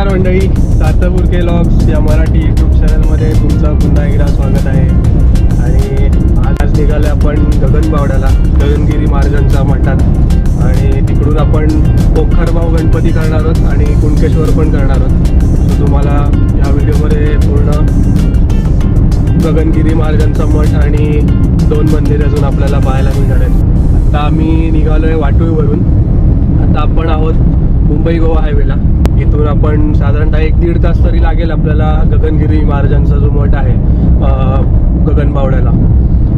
नमस्कार मंडळी, सातपुरके व्लॉग्स या मराठी यूट्यूब चॅनलमध्ये तुमचं पुन्हा एकदा स्वागत आहे। आणि आज निघाले आपण गगनबावड्याला, गगनगिरी महाराजांचा मठात। आणि तिकडून आपण पोखरबाव गणपती करणार आहोत आणि कुणकेश्वर पण करणार आहोत। सो तुम्हाला या व्हिडिओमध्ये पूर्ण गगनगिरी महाराजांचा मठ आणि 2 मंदिर अजून आपल्याला पाहायला मिळणार आहेत। आता आम्ही निघालो आहे वाटूळवरून। आता आपण आहोत मुंबई गोवा हायवेला। इथून आपण साधारणतः 1-1.5 तास तरी लागेल आपल्याला गगनगिरी महाराजांचा जो मठ आहे गगनबावड्याला।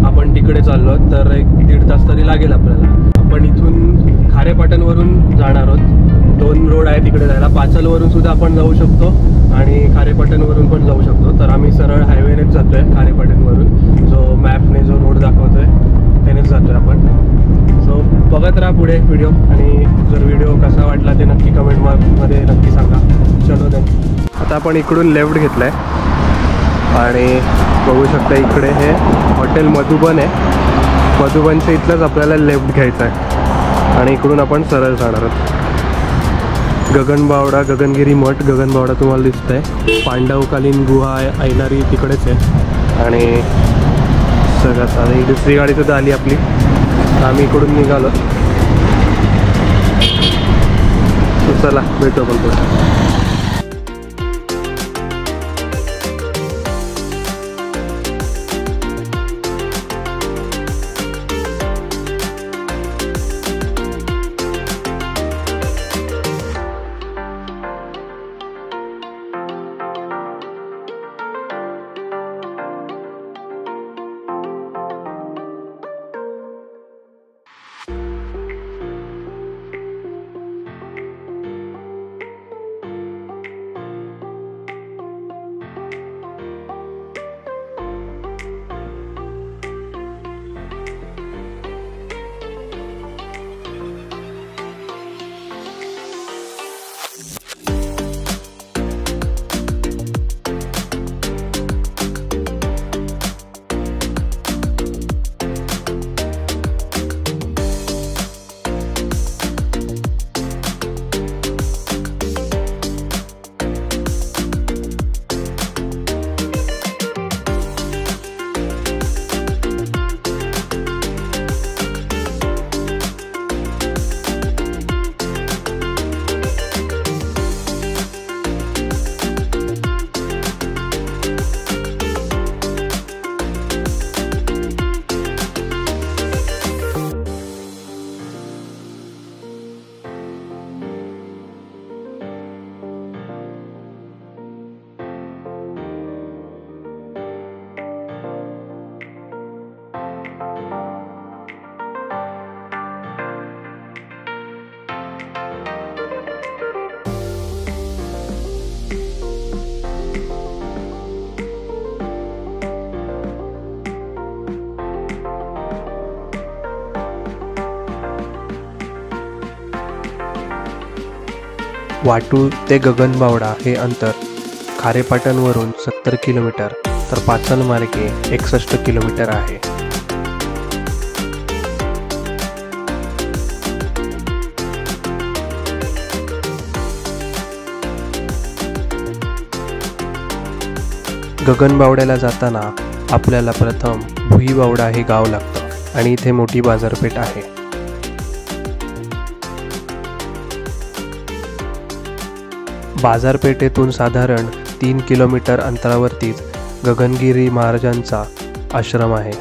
आपण तिकडे चाललो तर 1-1.5 तास तरी लागेल आपल्याला। आपण इथून खारेपाटणवरून जाणार आहोत। 2 रोड आहे तिकडे जायला। पाचलवरून सुद्धा आपण जाऊ शकतो आणि खारेपाटणवरून पण जाऊ शकतो। तर आम्ही सरळ हायवेनेच जातोय खारेपाटणवरून, जो मॅपने जो रोड दाखवतोय त्यानेच जातोय आपण। सो बघत राहा पुढे व्हिडिओ, आणि जर व्हिडिओ कसा वाटला ते नक्की कमेंटमध्ये नक्की सांगा। चलो देन, आता आपण इकडून लेफ्ट घेतलाय आणि बघू शकता इकडे हे हॉटेल मधुबन आहे। मधुबनच्या इथलंच आपल्याला लेफ्ट घ्यायचं आहे आणि इकडून आपण सरळ जाणार आहोत। गगनबावडा, गगनगिरी मठ गगनबावडा तुम्हाला दिसतंय। पांडवकालीन गुहा ऐनारी तिकडेच आहे। आणि सगळ्यात साधी दुसरी गाडी सुद्धा आली आपली। आम्ही इकडून निघालो। चला भेटू आपण पुढे। वाटूळ ते गगनबावडा हे अंतर खारेपाटणवरून 70 किलोमीटर तर पाचल मार्गे 61 किलोमीटर आहे। गगनबावड्याला जाताना आपल्याला प्रथम भुईबावडा हे गाव लागतं आणि इथे मोठी बाजारपेठ आहे। बाजारपेठेतून साधारण 3 किलोमीटर अंतरावरतीच गगनगिरी महाराजांचा आश्रम आहे।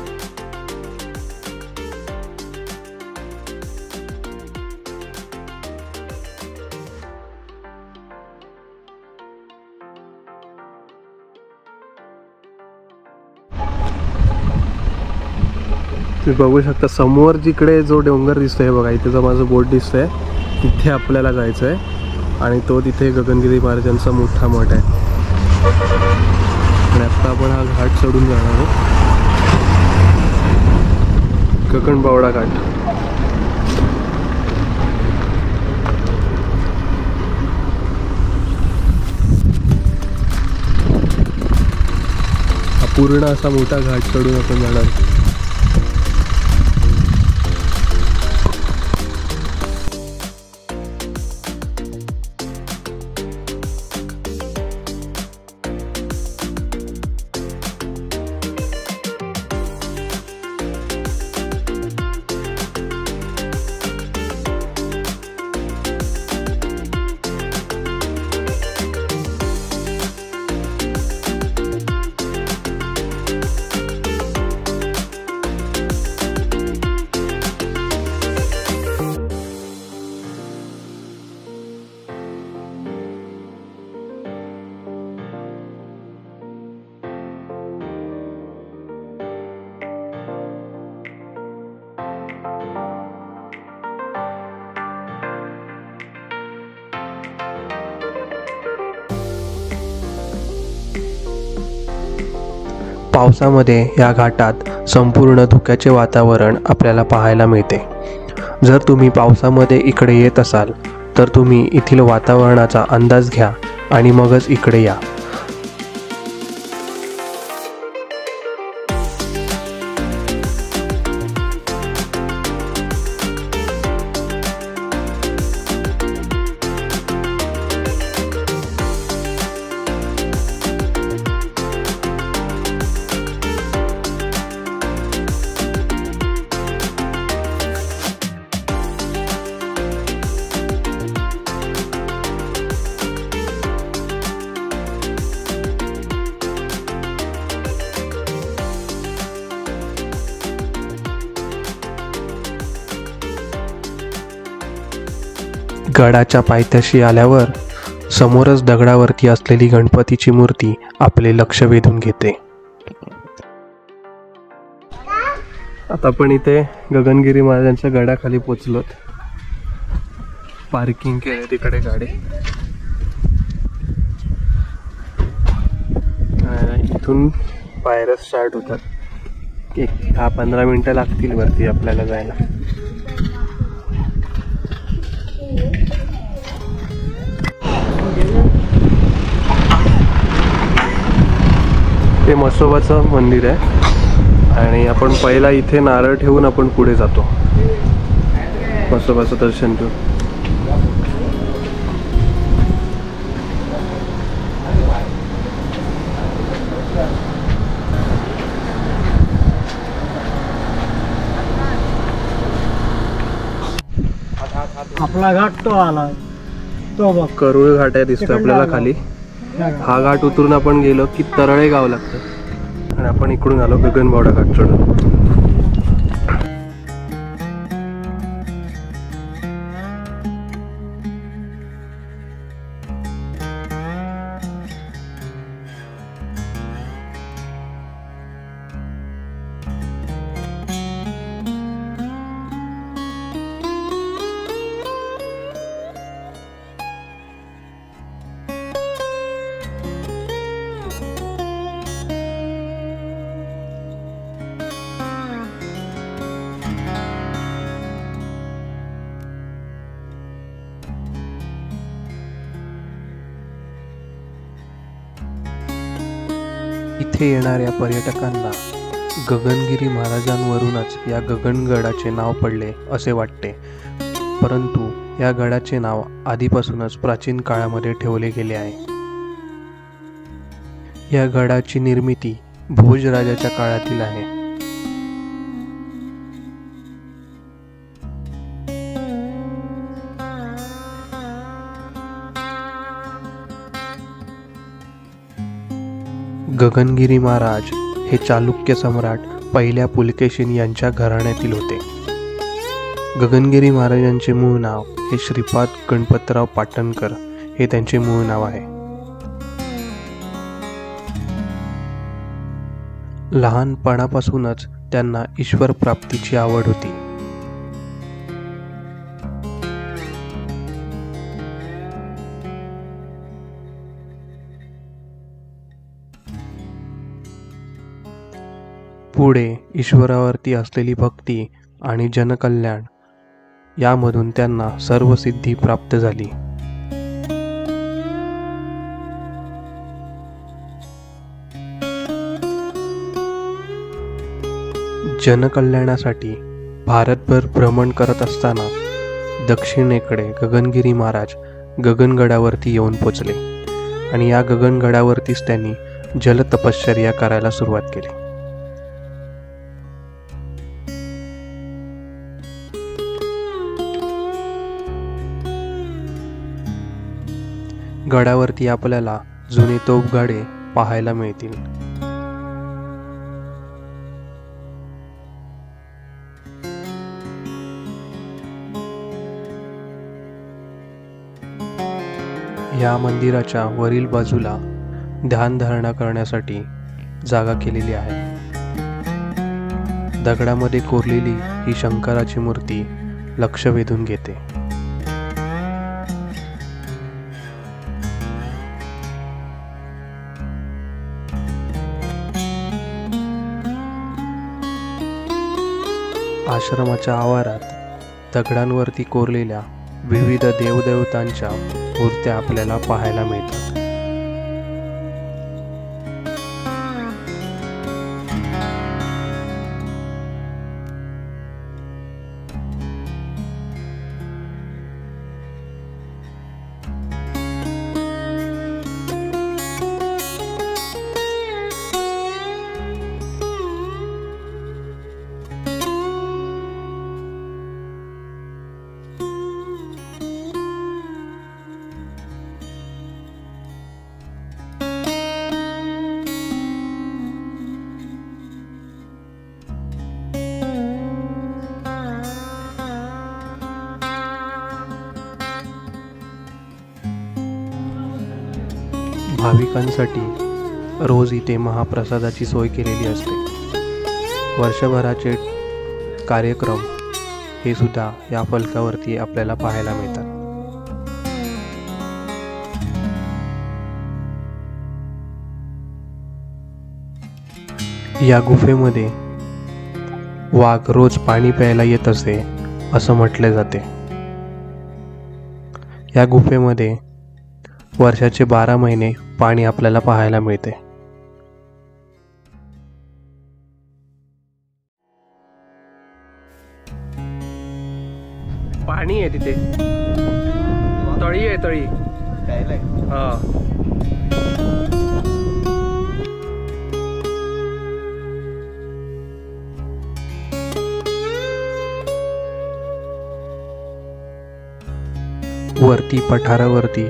तुम्ही बघू शकता समोर जिकडे जो डोंगर दिसतोय बघा, इथे जो माझं बोट दिसतोय तिथे आपल्याला जायचं आहे आणि तो तिथे गगनगिरी महाराजांचा मोठा मठ आहे। आणि आता आपण हा घाट चढून जाणार आहोत, गगनबावडा घाट। हा पूर्ण असा मोठा घाट चढून आपण जाणार। पावसामध्ये या घाटात संपूर्ण धुक्याचे वातावरण आपल्याला पाहायला मिळते। जर तुम्ही पावसामध्ये इकडे येत असाल तर तुम्ही येथील वातावरणाचा अंदाज घ्या आणि मगच इकडे या। गडाच्या पायथ्याशी आल्यावर समोरच दगडावरती असलेली गणपतीची मूर्ती आपले लक्ष वेधून घेते। आता आपण इथे गगनगिरी महाराजांच्या गडाखाली पोचलोत। पार्किंग केले तिकडे गाडी। इथून पायऱ्या स्टार्ट होतात। 10-15 मिनिटं लागतील वरती आपल्याला जायला। हे म्हसोबाचं मंदिर आहे आणि आपण पहिला इथे नारळ ठेवून आपण पुढे जातो म्हसोबाचं दर्शन घेऊन। आपला घाट तो आला तो बघ, करुळ घाट आहे दिसतो आपल्याला खाली। हा घाट उतरून आपण गेलो की तरळे गाव लागतं आणि आपण इकडून आलो गगनबावडा घाट चढून। इथे येणाऱ्या पर्यटकांना गगनगिरी महाराजांवरूनच या गगनगडाचे नाव पडले असे वाटते, परंतु या गडाचे नाव आधीपासूनच प्राचीन काळामध्ये ठेवले गेले आहे। या गडाची निर्मिती भोजराजाच्या काळातील आहे। गगनगिरी महाराज हे चालुक्य सम्राट पहिल्या पुलकेशीन यांच्या घराण्यातील होते। गगनगिरी महाराजांचे मूळ नाव हे श्रीपाद गणपतराव पाटणकर हे त्यांचे मूळ नाव आहे। लहानपणापासूनच त्यांना ईश्वर प्राप्तीची आवड होती। पुढे ईश्वरावरती असलेली भक्ती आणि जनकल्याण यामधून त्यांना सर्व सिद्धी प्राप्त झाली। जनकल्याणासाठी भारतभर भ्रमण करत असताना दक्षिणेकडे गगनगिरी महाराज गगनगडावरती येऊन पोचले आणि या गगनगडावरतीच त्यांनी जलतपश्चर्या करायला सुरुवात केली। गडावरती आपल्याला जुने तोफगाडे पाहायला मिळतील। या मंदिराच्या वरील बाजूला ध्यानधारणा करण्यासाठी जागा केलेली आहे। दगडामध्ये कोरलेली ही शंकराची मूर्ती लक्ष वेधून घेते। आश्रमाच्या आवारात दगडांवरती कोरलेल्या विविध देवदेवतांच्या मूर्त्या आपल्याला पाहायला मिळतात. भाविकांसाठी रोज इथे महाप्रसादाची सोय केलेली असते. वर्षभराचे कार्यक्रम हे सुद्धा या फलकावरती आपल्याला पाहायला मिळतात. या गुफेमध्ये वाघ रोज पाणी प्यायला येत असे असं म्हटले जाते. या गुफेमध्ये वर्षाचे 12 महिने पाणी आपल्याला पाहायला मिळते. पाणी आहे तिथे, तळी आहे, तळी. हा, वरती पठारावरती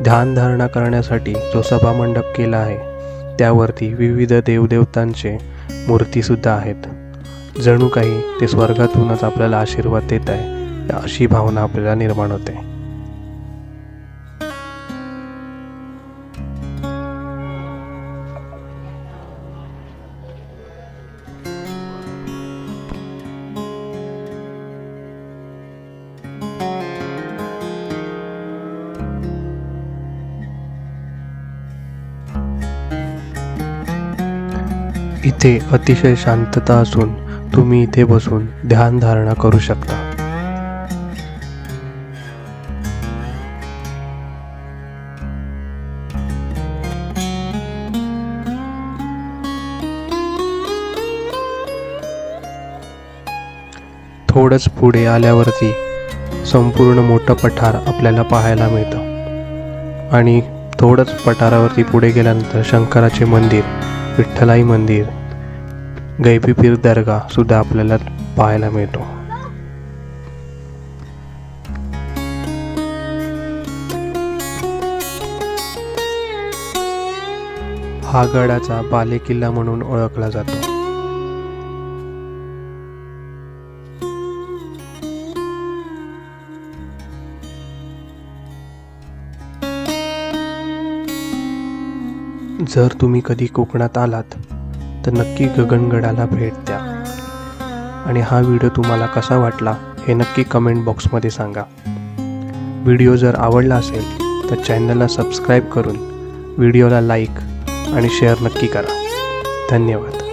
ध्यानधारणा करण्यासाठी जो सभामंडप केला आहे त्यावरती विविध देवदेवतांचे मूर्ती सुद्धा आहेत. जणू काही ते स्वर्गातूनच आपल्याला आशीर्वाद देत आहे अशी भावना आपल्याला निर्माण होते. इथे अतिशय शांतता असून तुम्ही इथे बसून ध्यान धारणा करू शकता. थोडंच पुढे आल्यावरती संपूर्ण मोठं पठार आपल्याला पाहायला मिळतं आणि थोडंच पठारावरती पुढे गेल्यानंतर शंकराचे मंदिर, विठ्ठलाई मंदिर, गैबी पीर दर्गा सुद्धा आपल्याला पाहायला मिळतो. हा गडाचा बालेकिल्ला म्हणून ओळखला जातो. जर तुम्ही कधी कोकणात आलात तर नक्की गगनगडाला भेट द्या आणि हा व्हिडिओ तुम्हाला कसा वाटला हे नक्की कमेंट बॉक्समध्ये सांगा. व्हिडिओ जर आवडला असेल तर चॅनलला सबस्क्राईब करून व्हिडिओला लाईक आणि शेअर नक्की करा. धन्यवाद.